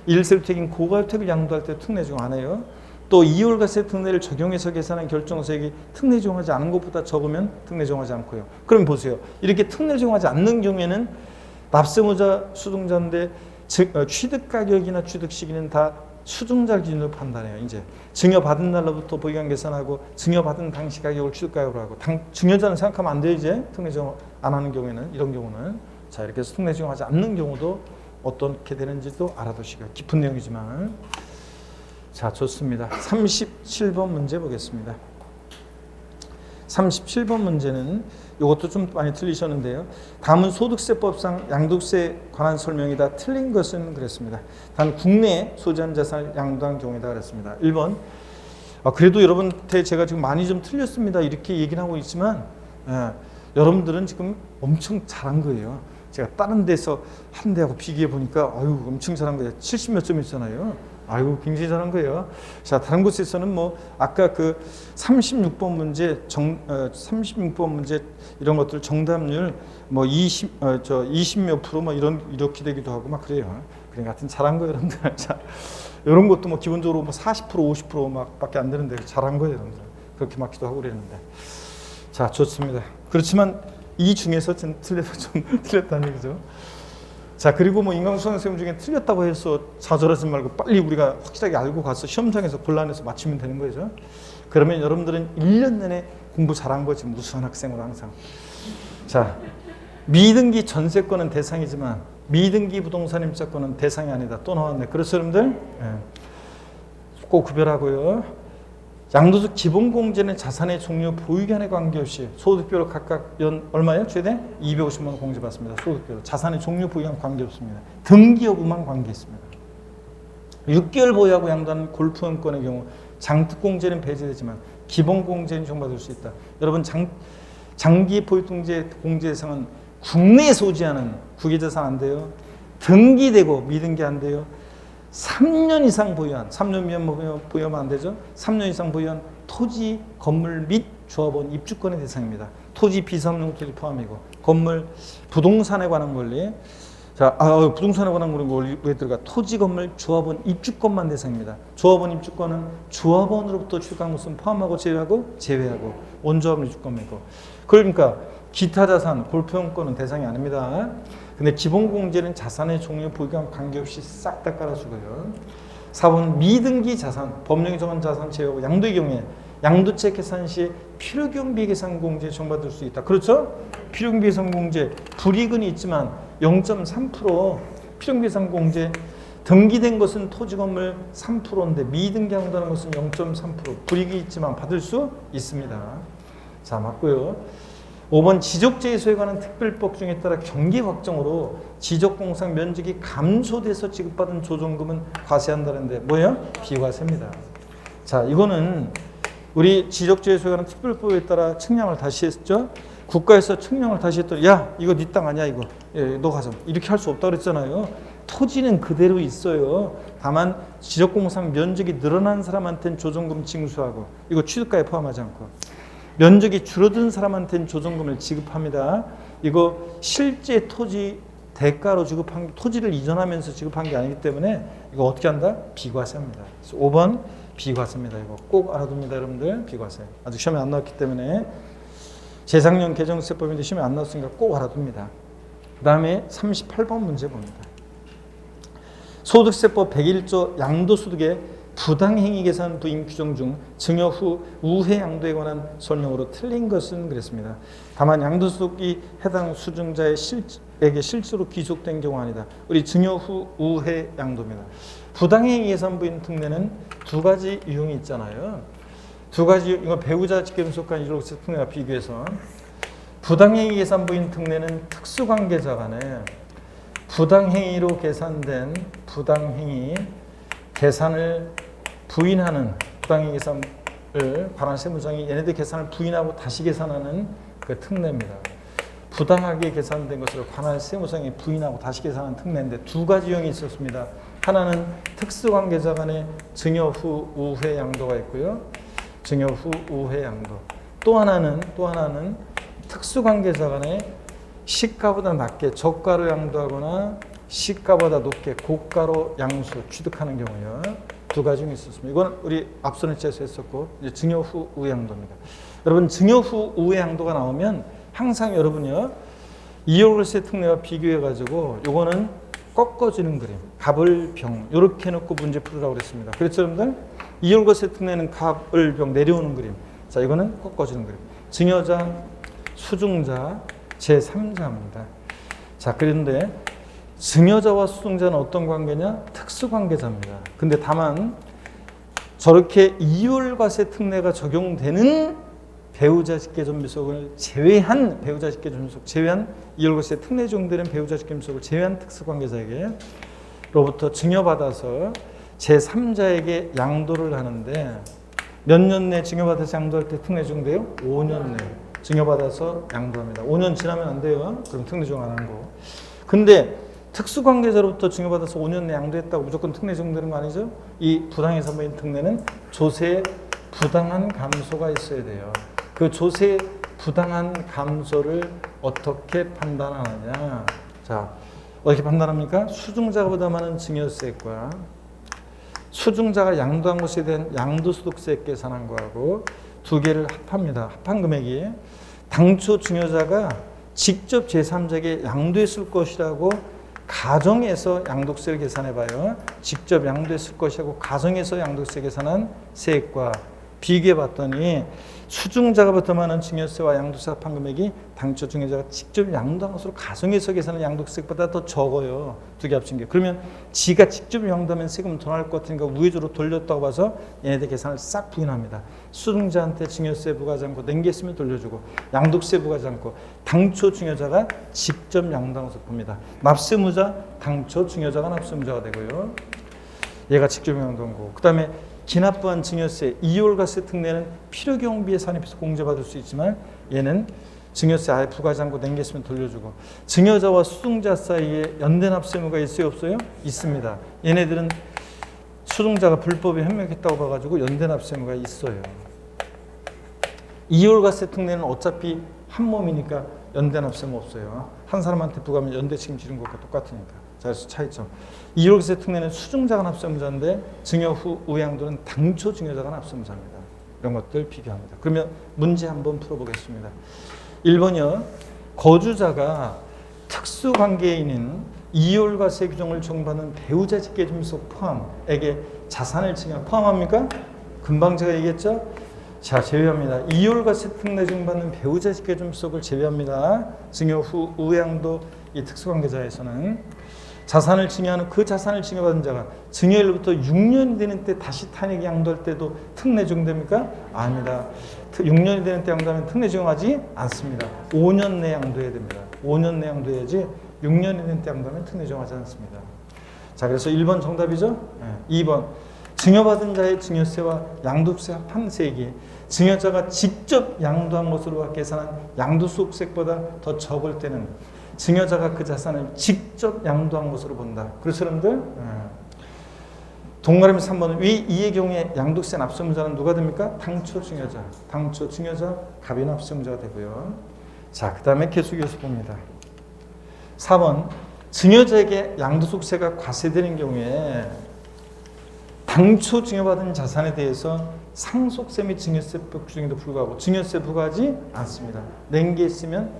1세대주택인 고가주택을 양도할 때 특례 적용 안 해요. 또 이율과세 특례를 적용해서 계산한 결정세액이 특례 적용하지 않은 것보다 적으면 특례 적용하지 않고요. 그럼 보세요. 이렇게 특례 적용하지 않는 경우에는 납세무자 수증자인데 취득가격이나 취득시기는 다 수증자 기준으로 판단해요. 이제 증여받은 날로부터 보유한 계산하고 증여받은 당시 가격을 취득가격으로 하고 증여자는 생각하면 안 돼요. 이제 특례 적용 안 하는 경우에는 이런 경우는 자 이렇게 해서 특례 적용하지 않는 경우도 어떻게 되는지도 알아두시고요. 깊은 내용이지만 자, 좋습니다. 37번 문제 보겠습니다. 37번 문제는 이것도 좀 많이 틀리셨는데요. 다음은 소득세법상 양도세 관한 설명이다. 틀린 것은 그랬습니다. 단 국내에 소지한 자산을 양도한 경우이다 그랬습니다. 1번. 그래도 여러분한테 제가 지금 많이 좀 틀렸습니다. 이렇게 얘기를 하고 있지만 여러분들은 지금 엄청 잘한 거예요. 제가 다른 데서 한 데하고 비교해 보니까 아유 엄청 잘한 거예요. 70몇 점 있잖아요. 아이고 굉장히 잘한 거예요. 자, 다른 곳에서는 뭐 아까 그 36번 문제 36번 문제 이런 것들 정답률 뭐 20몇 프로 뭐 이렇게 되기도 하고 막 그래요. 그러니까 하여튼 잘한 거예요, 여러분들. 자, 이런 것도 뭐 기본적으로 뭐 40% 50% 막밖에 안 되는데 잘한 거예요, 여러분들. 그렇게 맞기도 하고 그랬는데. 자, 좋습니다. 그렇지만 이 중에서 좀 틀렸다는 얘기죠. 자, 그리고 뭐 인강수학시험 중에 틀렸다고 해서 좌절하지 말고 빨리 우리가 확실하게 알고 가서 시험장에서 곤란해서 맞추면 되는 거죠. 그러면 여러분들은 1년 내내 공부 잘한 거지, 무수한 학생으로 항상. 자, 미등기 전세권은 대상이지만 미등기 부동산 임차권은 대상이 아니다. 또 나왔네. 그래서 여러분들 꼭 구별하고요. 양도세 기본공제는 자산의 종류 보유기한에 관계없이 소득비로 각각 연 얼마예요? 최대 250만 원 공제받습니다. 소득비로. 자산의 종류 보유기한 관계없습니다. 등기 여부만 관계 있습니다. 6개월 보유하고 양도하는 골프원권의 경우 장특공제는 배제되지만 기본공제는 적용받을 수 있다. 여러분 장기 보유통제 공제 대상은 국내에 소지하는 국외자산 안 돼요. 등기되고 미등기 안 돼요. 3년 이상 보유한, 3년 미만 보유하면 안 되죠. 3년 이상 보유한 토지, 건물 및 조합원 입주권의 대상입니다. 토지 비상용 토지 포함이고 건물 부동산에 관한 권리. 자, 부동산에 관한 권리 왜 들어가? 토지 건물 조합원 입주권만 대상입니다. 조합원 입주권은 조합원으로부터 취득한 것은 포함하고 제외하고 원조합원 입주권이고. 그러니까 기타 자산, 골프용권은 대상이 아닙니다. 근데 기본공제는 자산의 종류, 보유감 관계없이 싹 다 깔아주고요. 4번 미등기 자산, 법령이 정한 자산 제외하고 양도의 경우에 양도책 계산 시 필요경비 계산 공제 정받을 수 있다. 그렇죠? 필요경비 계산 공제 불이익은 있지만 0.3% 필요경비 계산 공제 등기된 것은 토지 건물 3%인데 미등기 한다는 것은 0.3% 불이익이 있지만 받을 수 있습니다. 자, 맞고요. 5번 지적재소에 관한 특별법 중에 따라 경기 확정으로 지적공상 면적이 감소돼서 지급받은 조정금은 과세한다는데 뭐예요? 비과세입니다. 자, 이거는 우리 지적재소에 관한 특별법에 따라 측량을 다시 했죠. 국가에서 측량을 다시 했더니 야, 이거 네 땅 아니야 이거. 예, 너 가서 이렇게 할 수 없다 그랬잖아요. 토지는 그대로 있어요. 다만 지적공상 면적이 늘어난 사람한테는 조정금 징수하고 이거 취득가에 포함하지 않고 면적이 줄어든 사람한테는 조정금을 지급합니다. 이거 실제 토지 대가로 지급한 토지를 이전하면서 지급한 게 아니기 때문에 이거 어떻게 한다? 비과세입니다. 그래서 5번 비과세입니다. 이거 꼭 알아둡니다, 여러분들. 비과세. 아직 시험에 안 나왔기 때문에 재작년 개정세법인데 시험에 안 나왔으니까 꼭 알아둡니다. 그 다음에 38번 문제 봅니다. 소득세법 101조 양도소득의 부당행위 계산 부임 규정 중 증여 후 우회 양도에 관한 설명으로 틀린 것은 그랬습니다. 다만 양도소득이 해당 수증자에게 실제로 귀속된 경우 아니다. 우리 증여 후 우회 양도입니다. 부당행위 계산 부임 특례는 두 가지 유형이 있잖아요. 두 가지, 이거 배우자 직계존속간 이율세 특례와 비교해서 부당행위 계산 부임 특례는 특수관계자 간에 부당행위로 계산된 부당행위 계산을 부인하는 부당행위 계산을 관한 세무장이 얘네들 계산을 부인하고 다시 계산하는 그 특례입니다. 부당하게 계산된 것을 관할 세무장이 부인하고 다시 계산하는 특례인데 두 가지 유형이 있었습니다. 하나는 특수관계자 간의 증여 후 우회 양도가 있고요. 증여 후 우회 양도. 또 하나는 특수관계자 간의 시가보다 낮게 저가로 양도하거나 시가보다 높게 고가로 양수 취득하는 경우요. 두 가지 중에 있었습니다. 이건 우리 앞선 회차에서 했었고 이제 증여 후 우회 양도입니다. 여러분 증여 후 우회 양도가 나오면 항상 여러분요 이율세 특례와 비교해 가지고 요거는 꺾어지는 그림, 갑을 병 이렇게 해놓고 문제 풀으라고 그랬습니다. 그렇죠, 여러분들? 이율세 특례는 갑을 병 내려오는 그림. 자, 이거는 꺾어지는 그림. 증여자, 수증자, 제3자입니다. 자, 그런데 증여자와 수증자는 어떤 관계냐? 특수관계자입니다. 근데 다만 저렇게 이율과세 특례가 적용되는 배우자 직계존비속을 제외한 배우자 직계존비속 제외한 이율과세 특례 적용되는 배우자 직계존비속을 제외한 특수관계자에게로부터 증여받아서 제3자에게 양도를 하는데 몇 년 내 증여받아서 양도할 때 특례 적용돼요? 5년 내 증여받아서 양도합니다. 5년 지나면 안 돼요. 그럼 특례 적용 안 하는 거. 근데 특수관계자로부터 증여받아서 5년 내 양도했다고 무조건 특례 적용되는 거 아니죠? 이 부당해서 선보인 특례는 조세의 부당한 감소가 있어야 돼요. 그 조세 부당한 감소를 어떻게 판단하느냐? 자, 어떻게 판단합니까? 수증자가 보다 많은 증여세과 수증자가 양도한 것에 대한 양도소득세 계산한 거하고 두 개를 합합니다. 합한 금액이 당초 증여자가 직접 제3자에게 양도했을 것이라고 가정에서 양도세를 계산해봐요. 직접 양도했을 것이라고 가정에서 양도세 계산한 세액과 비교해봤더니 수증자가 부터 많은 증여세와 양도세 합한 금액이 당초 증여자가 직접 양도한 것으로 가정에서 계산한 양도세액보다 더 적어요. 두 개 합친 게. 그러면 지가 직접 양도하면 세금 더 나올 것 같으니까 우회적으로 돌렸다고 봐서 얘네들 계산을 싹 부인합니다. 수증자한테 증여세 부과하지 않고 냉겼으면 돌려주고 양도세 부과하지 않고 당초 증여자가 직접 양도한 것으로 봅니다. 납세무자, 당초 증여자가 납세무자가 되고요. 얘가 직접 양도한 거고. 그 다음에 기납부한 증여세, 이율과세 특례는 필요경비에 산입해서 공제받을 수 있지만 얘는 증여세 아예 부과하지 않고 냉겼으면 돌려주고 증여자와 수증자 사이에 연대납세무가 있어요 없어요? 있습니다. 얘네들은 수증자가 불법에 협력했다고 봐가지고 연대납세무가 있어요. 이율과세 특례는 어차피 한 몸이니까 연대납세는 없어요. 한 사람한테 부과하면 연대 책임지는 것과 똑같으니까. 자, 그래서 차이점. 2월세 특례는 수증자가 납세의무자인데 증여 후 우양도는 당초 증여자가 납세의무자입니다. 이런 것들 비교합니다. 그러면 문제 한번 풀어보겠습니다. 1번이요. 거주자가 특수관계에 있는 이율과세 규정을 적용받는 배우자 직계점수 포함에게 자산을 증여 포함합니까? 금방 제가 얘기했죠? 자, 제외합니다. 이율과세 특례 적용받는 배우자 직계점수를 제외합니다. 증여 후 우양도 이 특수관계자에서는 자산을 증여하는 그 자산을 증여받은 자가 증여일로부터 6년이 되는 때 다시 탄핵 양도할 때도 특례 적용됩니까? 아닙니다. 6년이 되는 때 양도하면 특례 적용하지 않습니다. 5년 내 양도해야 됩니다. 5년 내 양도해야지 6년이 되는 때 양도하면 특례 적용하지 않습니다. 자, 그래서 1번 정답이죠? 네. 2번 증여받은 자의 증여세와 양도세 합한 세액이 증여자가 직접 양도한 것으로 계산한 양도소득세보다 더 적을 때는 증여자가 그 자산을 직접 양도한 것으로 본다. 그렇죠, 여러분들? 동그라미 3번은 위 이의 경우에 양도세 납세의무자는 누가 됩니까? 당초 증여자. 당초 증여자 갑이 납세의무자가 되고요. 자, 그 다음에 계속해서 봅니다. 4번 증여자에게 양도소득세가 과세되는 경우에 당초 증여받은 자산에 대해서 상속세 및 증여세법 규정에도 불구하고 증여세 부과하지 않습니다. 낸 게 있으면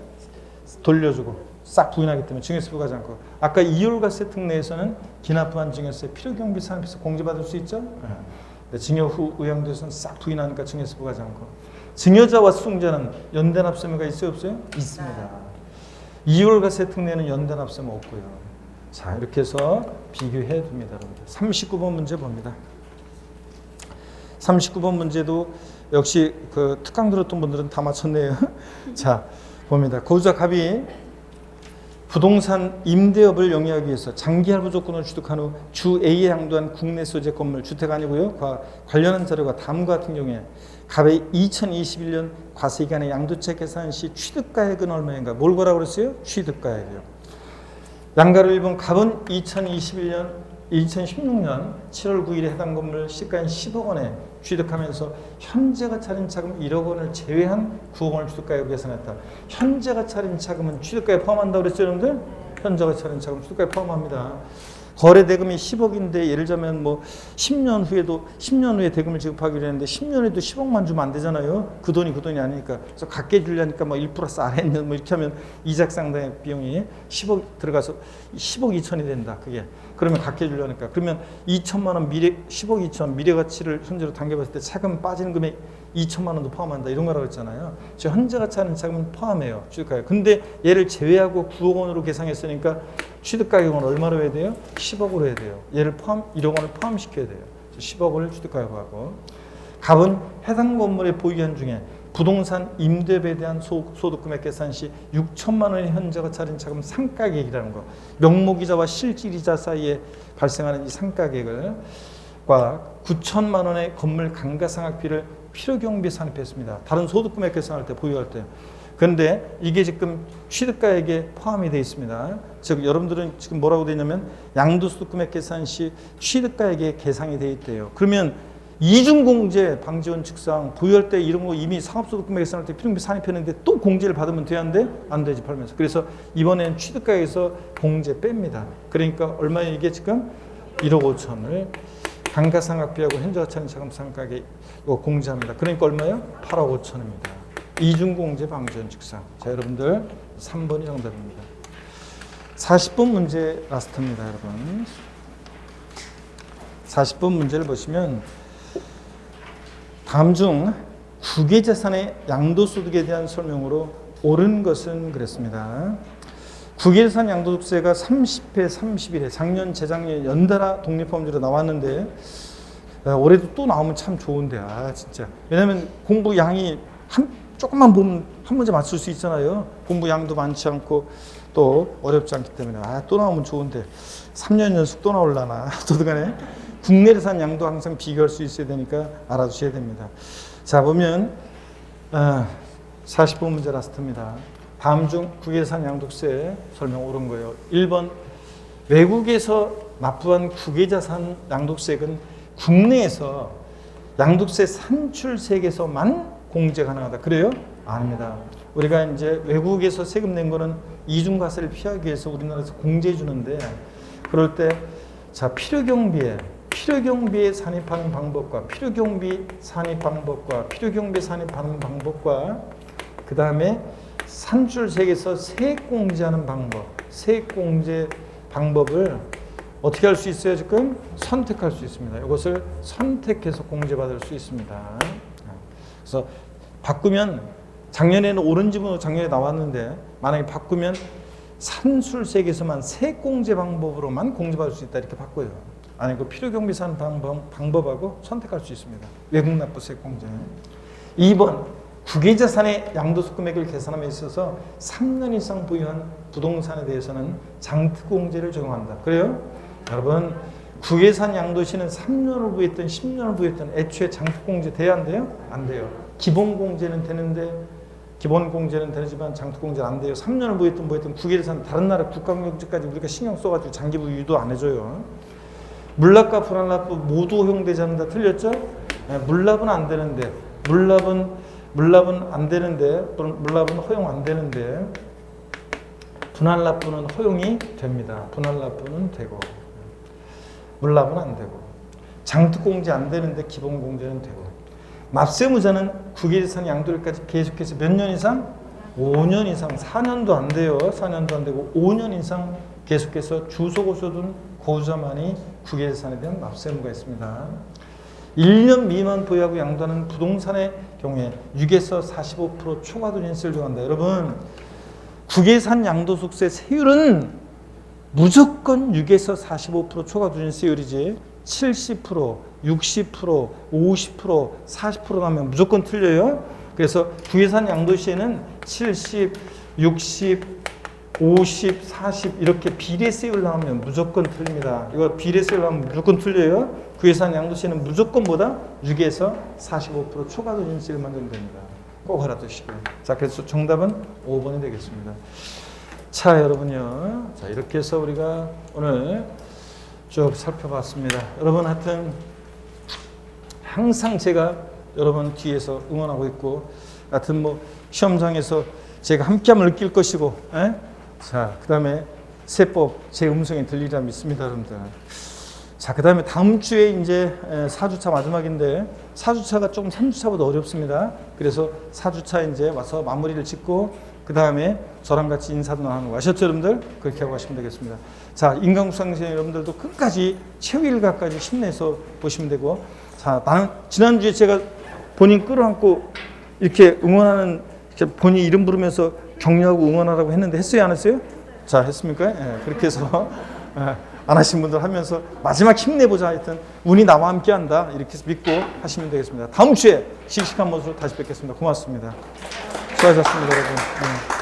돌려주고 싹 부인하기 때문에 증여세 부과하지 않고, 아까 이율과세 특례에서는 기납부한 증여세 필요경비 산업에서 공제받을 수 있죠. 증여 후 의향도에서는 싹 부인하니까 증여세 부과하지 않고, 증여자와 수증자는 연대납세의무가 있어요, 없어요? 있습니다. 이율과세 특례는 연대납세의무 없고요. 자, 이렇게 해서 비교해 둡니다, 여러분들. 39번 문제 봅니다. 39번 문제도 역시 그 특강 들었던 분들은 다 맞췄네요. 자, 봅니다. 거주자 갑이 부동산 임대업을 영위하기 위해서 장기 할부 조건을 취득한 후 주 A에 양도한 국내 소재 건물, 주택 아니고요. 관련한 자료가 다음과 같은 경우에 갑의 2021년 과세기간의 양도세 계산 시 취득가액은 얼마인가? 뭘 거라고 그랬어요? 취득가액이요. 양가로 1번 갑은 2016년 7월 9일에 해당 건물 시가인 10억 원에 취득하면서 현재가 차린 자금 1억 원을 제외한 9억 원을 취득가액으로 계산했다. 현재가 차린 자금은 취득가에 포함한다고 그랬죠, 여러분들? 현재가 차린 자금 취득가에 포함합니다. 거래 대금이 10억인데 예를 들자면 뭐 10년 후에 대금을 지급하기로 했는데 10년 후에도 10억만 주면 안 되잖아요. 그 돈이 아니니까. 그래서 갖게 주려니까 뭐 1% 싸랬는 뭐 이렇게 하면 이자 상당의 비용이 10억 들어가서 10억 2천이 된다. 그게. 그러면 갖게 주려니까. 그러면 2천만 원 10억 2천 미래 가치를 현재로 당겨봤을 때 차금 빠지는 금액 2천만 원도 포함한다. 이런 거라고 했잖아요. 즉 현재가 차는 자금은 포함해요. 취득가액. 근데 얘를 제외하고 9억 원으로 계산했으니까 취득가액은 얼마로 해야 돼요? 10억으로 해야 돼요. 얘를 1억 원을 포함시켜야 돼요. 10억을 취득가액으로 하고, 갑은 해당 건물의 보유기간 중에 부동산 임대비에 대한 소득금액 계산 시 6천만 원의 현재가 차린 자금 상가액이라는 거, 명목이자와 실질이자 사이에 발생하는 이 상가액을 과 9천만 원의 건물 감가상각비를 필요경비에 산입했습니다. 다른 소득금액 계산할 때 보유할 때. 그런데 이게 지금 취득가액에 포함이 되어 있습니다. 즉 여러분들은 지금 뭐라고 되어 있냐면 양도소득금액 계산 시 취득가액에 계상이 되어 있대요. 그러면 이중공제 방지원칙상 보유할 때 이런 거 이미 상업소득금액 계산할 때 필요경비 산입했는데 또 공제를 받으면 돼야 안 돼? 안 되지, 팔면서. 그래서 이번에는 취득가액에서 공제 뺍니다. 그러니까 얼마에 이게 지금 1억 5천을 감가상각비하고 현재가 차린 자금 상각에 공제합니다. 그러니까 얼마요? 8억 5천입니다. 이중공제 방지원칙상. 자, 여러분들 3번이 정답입니다. 40번 문제 라스트입니다, 여러분. 40번 문제를 보시면 다음 중 국외재산의 양도소득에 대한 설명으로 옳은 것은 그랬습니다. 국외재산 양도소득세가 30회, 31회, 작년, 재작년 연달아 독립법률로 나왔는데 올해도 또 나오면 참 좋은데, 진짜. 왜냐면 공부 양이 조금만 보면 한 문제 맞출 수 있잖아요. 공부 양도 많지 않고 또 어렵지 않기 때문에 또 나오면 좋은데 3년 연속 또 나올라나. 어쨌든 국내재산 양도 항상 비교할 수 있어야 되니까 알아두셔야 됩니다. 자, 보면 40번 문제 라스트입니다. 다음 중 국외재산 양도세 설명 옳은 거예요. 1번 외국에서 납부한 국외재산 양도세액은 국내에서 양도세 산출세액에서만 공제 가능하다. 그래요? 아닙니다. 우리가 이제 외국에서 세금 낸 거는 이중과세를 피하기 위해서 우리나라에서 공제해 주는데, 그럴 때 자, 필요경비에 산입하는 방법과 필요경비 산입하는 방법과 그 다음에 산출세에서 세액공제하는 세액공제 방법을 어떻게 할 수 있어요? 지금 선택할 수 있습니다. 이것을 선택해서 공제받을 수 있습니다. 그래서 바꾸면 작년에는 오렌지번호 작년에 나왔는데 만약에 바꾸면 산술세에서만 세액공제 방법으로만 공제받을 수 있다 이렇게 바꿔요. 아니 그 필요경비산 방법하고 선택할 수 있습니다. 외국납부 세액공제. 2번 국외자산의 양도소 금액을 계산함에 있어서 3년 이상 보유한 부동산에 대해서는 장특공제를 적용한다. 그래요? 여러분 국외산 양도시는 3년을 부여했든 10년을 부여했든 애초에 장특공제 돼야 안 돼요? 안 돼요. 기본공제는 되는데 기본공제는 되지만 장특공제는 안 돼요. 3년을 부여했든 국외산 다른 나라 국가공제까지 우리가 신경 써가지고 장기부 유도 안 해줘요. 물납과 분할납부 모두 허용되지 않는다. 틀렸죠? 네, 물납은 안 되는데 물납은 안 되는데 물납은 허용 안 되는데 분할납부는 허용이 됩니다. 분할납부는 되고 물납은 안 되고 장특공제 안 되는데 기본공제는 되고 납세무자는 국외재산 양도일까지 계속해서 몇 년 이상? 5년 이상 4년도 안 돼요. 4년도 안 되고 5년 이상 계속해서 주소고소 둔 고유자만이 국외재산에 대한 납세무가 있습니다. 1년 미만 보유하고 양도하는 부동산의 경우에 6에서 45% 초과 누진세를 적용한다. 여러분 국외산 양도소득세 세율은 무조건 6에서 45% 초과 누진세율이지 70%, 60%, 50%, 40% 나면 무조건 틀려요. 그래서 국외산 양도시에는 70, 60, 50, 40 이렇게 비례세율 나오면 무조건 틀립니다. 이거 비례세율 나오면 무조건 틀려요. 국외산 양도시에는 무조건보다 6에서 45% 초과 누진세율만 적용됩니다. 꼭 알아두시고요. 자, 그래서 정답은 5번이 되겠습니다. 자, 여러분요. 자, 이렇게 해서 우리가 오늘 쭉 살펴봤습니다. 여러분 하여튼 항상 제가 여러분 뒤에서 응원하고 있고 하여튼 뭐 시험장에서 제가 함께함을 느낄 것이고 자, 그 다음에 세법 제 음성이 들리리라 믿습니다. 여러분들. 자, 그 다음에 다음 주에 이제 4주차 마지막인데 4주차가 좀 3주차보다 어렵습니다. 그래서 4주차 이제 와서 마무리를 짓고 그 다음에 저랑 같이 인사도 나누는 거 아셨죠, 여러분들? 그렇게 하고 가시면 되겠습니다. 자, 인강수강생 여러분들도 끝까지 최후일가까지 힘내서 보시면 되고, 자, 나는 지난주에 제가 본인 끌어안고 이렇게 응원하는 본인 이름 부르면서 격려하고 응원하라고 했는데 했어요, 안 했어요? 자, 했습니까? 예, 그렇게 해서 안 하신 분들 하면서 마지막 힘내보자 하여튼 운이 나와 함께한다 이렇게 믿고 하시면 되겠습니다. 다음 주에 씩씩한 모습으로 다시 뵙겠습니다. 고맙습니다. 수고하셨습니다, 여러분.